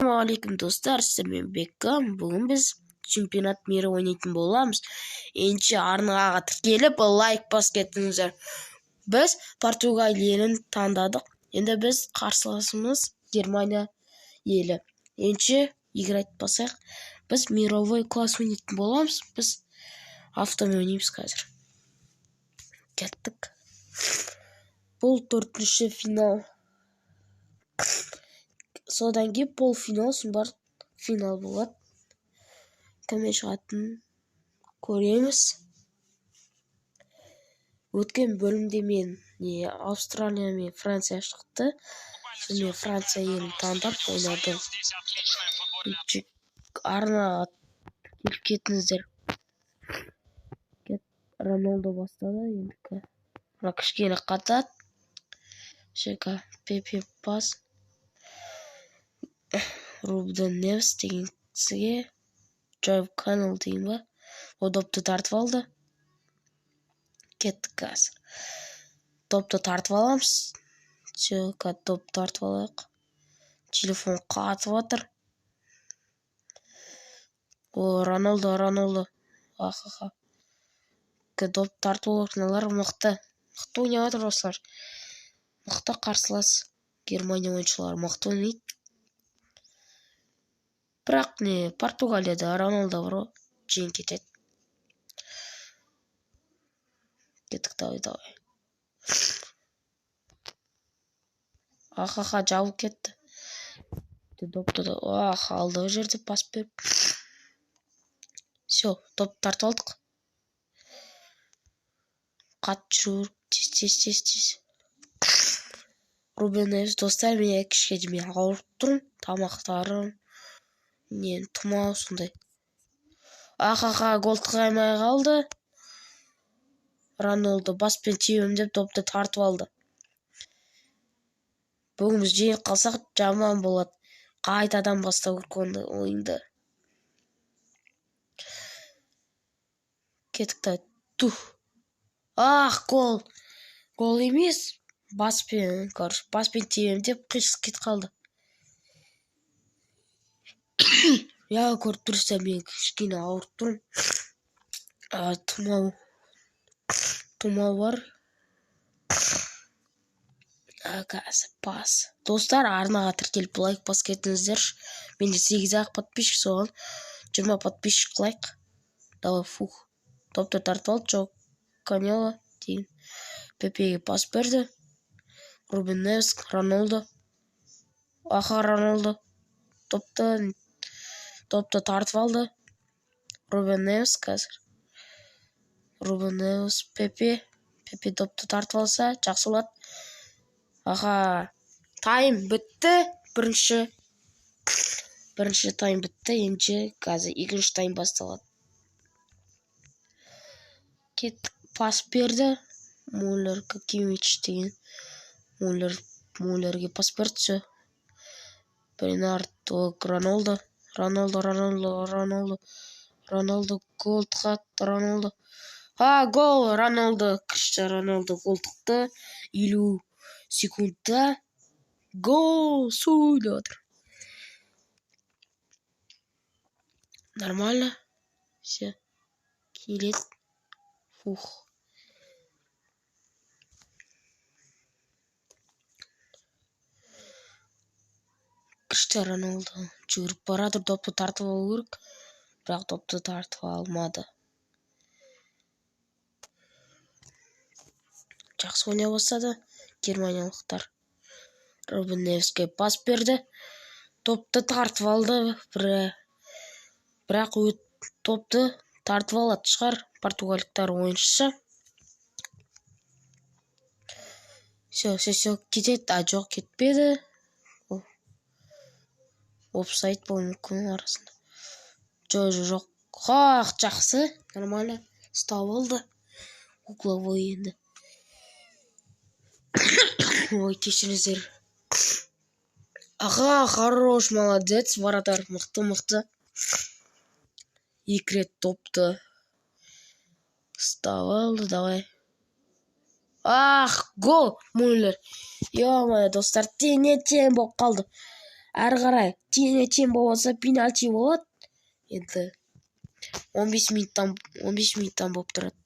Ассалаумағалейкум достар, сіздермен Беккам. Бүгін біз чемпионат мира ойнайтын боламыз. Енші арнаға тіркеліп, лайк бас кеттіңіздер. Біз Португалия елін таңдадық. Енді біз қарсыласымыз Германия елі. Енші играть басайық. Біз мировой класс ойнайтын боламыз. Біз автомен ойнаймыз қазір. Кеттік. Бұл 4-ші финал. Содан кейін полуфинал, бар финал болады. Кіммен шығатынын көреміз. Өткен бөлімде мен Австралия мен Франция шықты. Мен Франция елін таңдап ойнадым. Арнаға келіп кетіңіздер. Роналдо бастады енді. Кішкене қатат. Шека Пепе пас. Рубен Невес деген кісіге Джойв Канал дейін ба. О допты тартып алды. Кеттік қазір. Допты тартып аламыз. Шека допты тартып алайық. Телефон қатып атыр. О, Роналдо. Ахаха. Допты тартып аларсыңдар мықты. Мықты ойнап атыр осылар. Мықты қарсылас. Германия ойыншылары мықты ойнайды. Бірақ Португалияда Роналдо бар, жең кетеді. Кеттік, давай. Ахаха, жауып кетті. Допты алдағы жерде пас беріп. Все, допты тартып алдық. Қат жүріп, тез. Рубен Невес достар, мен кішкене ауырып тұрмын. Тамақтарым. Тұмау сондай. Ахаха, гол қаймай қалды. Роналдо баспен тиемін деп допты тартып алды. Бүгін біз жеңіп қалсақ жаман болады. Қайтадан бастау керек ойынды. Кеттік та. Гол. Гол емес. Баспен тиемін деп қисық кет қалды. Көріп тұрсам мен кішкене ауырып тұрмын. Тұмау бар. Қазір пас. Достар, арнаға тіркеліп лайк бас кеттіңіздер. Менде 8-ақ подписчик, соған 20 подписчик лайк. Давай, Допты тартып алды, Джо Канело дейін. Пепеге пас берді. Рубен Невес, Роналдо. Роналдо. Допты тартып алды. Рубен Невес қазір. Рубен Невес, Пепе допты тартып алса, жақсы болады. Тайм бітті. Бірінші тайм бітті. Енді қазір екінші тайм басталады. Кеттік, пас берді. Муллер Какимич деген. Муллерге пас берді. Бернард Роналдо. Роналдо гол тықты. Роналдо. Гол. Роналдо. Криштиану Роналдо гол тықты. 50 секундта. Гол. Сөйлеп отыр. Нормально. Все. Келет. Криштиану Роналдо жүріп барады, допты тартып алу керек. Бірақ допты тартып алмады. Жақсы ойнай бастады германиялықтар. Рубен Невеске пас берді. Допты тартып алды. Бірақ допты тартып алады шығар португаликтар ойыншысы. Все, кетеді. Жоқ, кетпеді. Офсайд бұл мүмкін арасында. Жоқ. Жақсы. Нормально. Ұстап алды. Угловой енді. Ой, кешіріңіздер. Хорош, молодец. Вратарь мықты. 2 рет допты ұстап алды. Давай. Гол. Муллер. Ё-моё, достар, тең болып қалды. Әрі қарай тең болса пенальти болады. Енді 15 минуттан болып тұрады.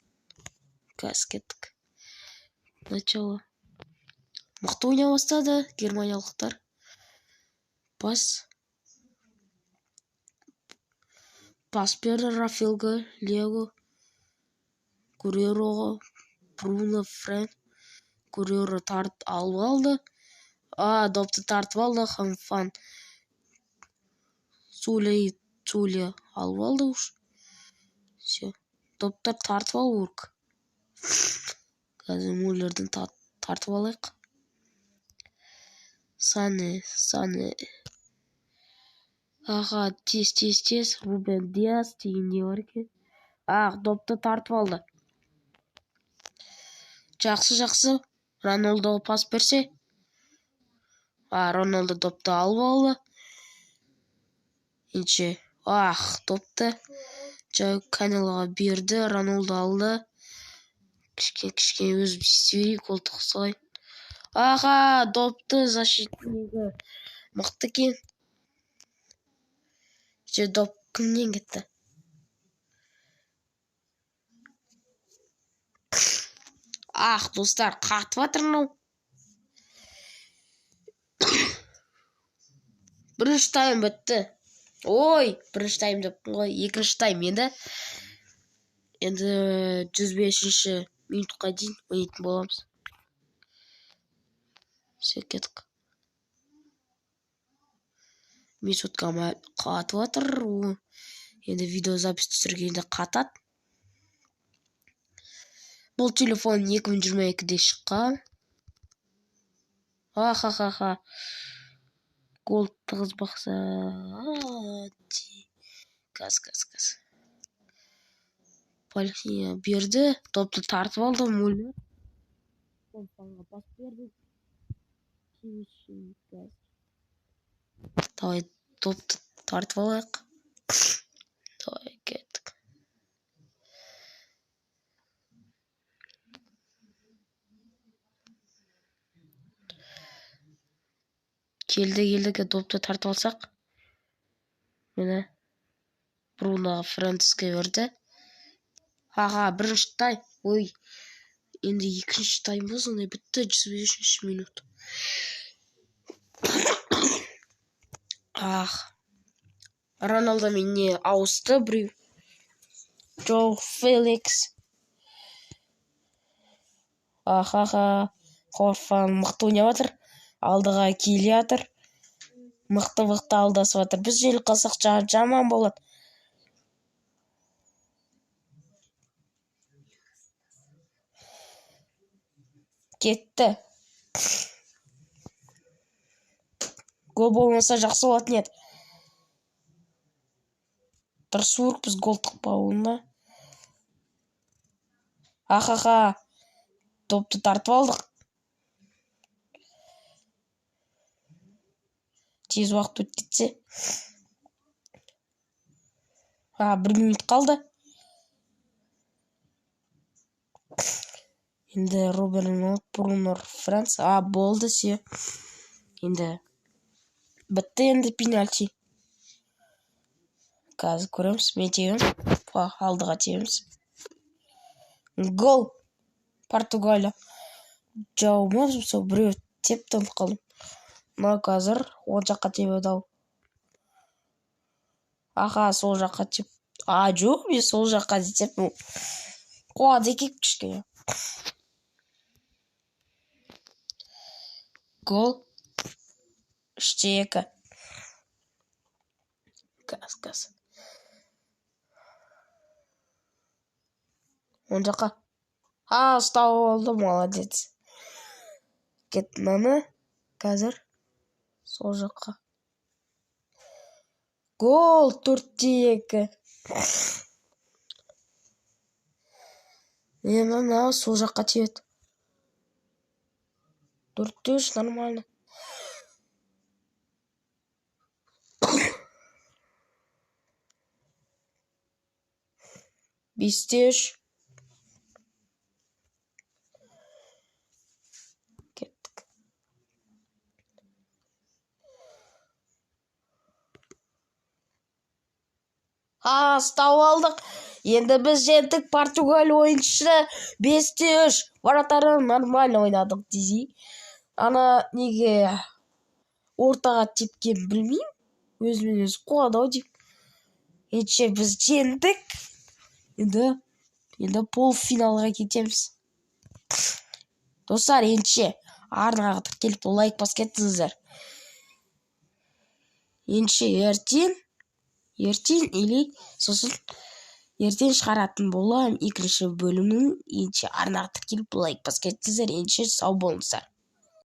Қазір кеттік. Начало. Мықты ойнай бастады германиялықтар. Пас берді Рафилға, Лего, Гурероға, Бруно, Френ. Гуреро алып алды. Допты тартып алды. Хамфан Цуля алып алды уж. Все. Доптар тартып алу керек. Қазір Муллерден тартып алайық. Сане. Тез. Рубен Диас деген не бар екен? Допты тартып алды. Жақсы. Рональдоға пас берсе. Рональдо допты алып алды. Енді допты Канелоға берді. Рональдо алды. Кішкене өзім істей қолтық солай. Допты защитнигі мықты екен. Доп кімнен кетті? Достар, қатып жатыр мынау. Бірінші тайм бітті. Бірінші тайм деппін ғой. Екінші тайм енді 105-ші минутқа дейін ойнайтын боламыз. Кеттік. Минутқа қатып жатыр. Енді видеозапис түсіргенде қатады. Бұл телефон 2022-де шыққан. Гол тығыз бақса. Газ. Полиция берді. Допты тартып алды. Муллер. Компанға пас берді. Давай допты тартып алайық. Давай кеттік. Келді допты тартып алсақ. Мені Бруноға Франциске берді. Бірінші тайм. Енді екінші тайм болсын. Бітті 105-ші минут. Роналдо менне ауысты біреу. Джоу Феликс. Хорфан мықты ойнап жатыр. Алдыға келе жатыр. Мықты алдасып жатыр. Біз жел қалсақ жаман болады. Кетті. Гол болмаса жақсы болатын еді. Тырысу керек біз гол тықпауына. Допты тартып алдық. Тез уақыт өтіп кетсе. 1 минут қалды. Енді Бруно Франц. Болды се. Енді бітті енді пенальти. Қазір көреміз. Мен тегім. Алдыға тегіміз. Гол. Португалия. Жауымыз біреу тепті қалдым. Қазір оң жаққа тебеді ау. Сол жаққа теп. Жоқ, мен сол жаққа теппін. Қуады екек кішкене. Гол. 3-2. Газ. Оң жаққа. Ұстап алды, молодец. Кеттім аны. Қазір сол жаққа. Гол 4-2. Мен сол жаққа тиеді. 4-3 нормально. 5-3. Кеттік. ұстап алдық. Енді біз жеңдік. Португалия ойыншысы 5-3. Вратарын нормально ойнадық десей. Ана неге ортаға тепкен білмеймін. Өзімен өзі қуады-ау деп. Ендеше біз жеңдік. Енді полуфиналға кетеміз. Достар, ендеше арнаға тіркеліп лайк басып кетіңіздер. Ендеше ертең или сосын ертең шығаратын боламын екінші бөлімнің. Ендеше арнаға тіркеліп лайк басып кетіңіздер. Ендеше сау болыңыздар.